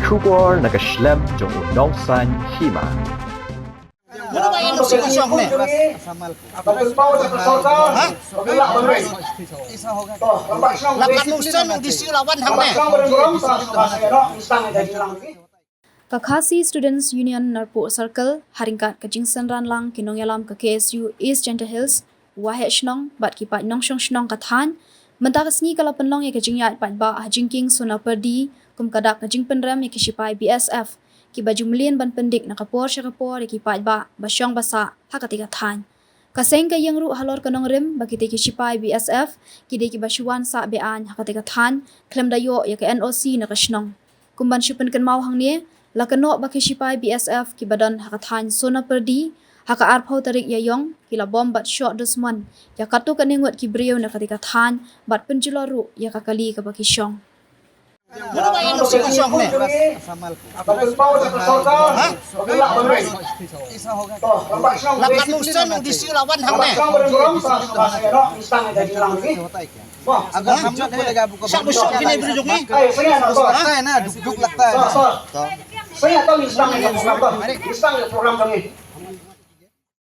Kubor nakaslem jong Nongshong Hima. Mula ba yung Nongshong ne? Lapat Nongshong ng disilawan hang ne. Kakhasi Students Union Narpo Circle haringkat ke Jingsan Ranlang kinong yalam ke KSU East Gentle Hills wahet Shnong bat ki pat Nongshong Shnong kathan mentak sni kala penlong ye ke Ïaid Paidbah Jingking suna perdi kum kadak ke Pynrem ye ke sipai BSF ki baju melian ban pendik na kapor syakapor ye ki Paidbah basyong basa hakati kathan kaseng ke yang ru Halor kanong rim bagi te ki sipai BSF ki de ki basyuan sa bean hakati kathan klem dayo ye ke NOC na ke Shnong kumban syupen kan mau hang ni lakano baki sipai BSF ki badan hakathan sona perdi haka arpau tarik yayong kila bom bat shot dusman ya katu kaningot ki brio na katika than bat penjularu ya kakali ka baki syong Mula ba yung Nongshong ne? Lapat Nongshong ng disilawan hang ne. अगर हम लोग को लगा book Siya mo siya binibridok ni. लगता है ना दुख लगता है Saya tahu Islam ini program kami.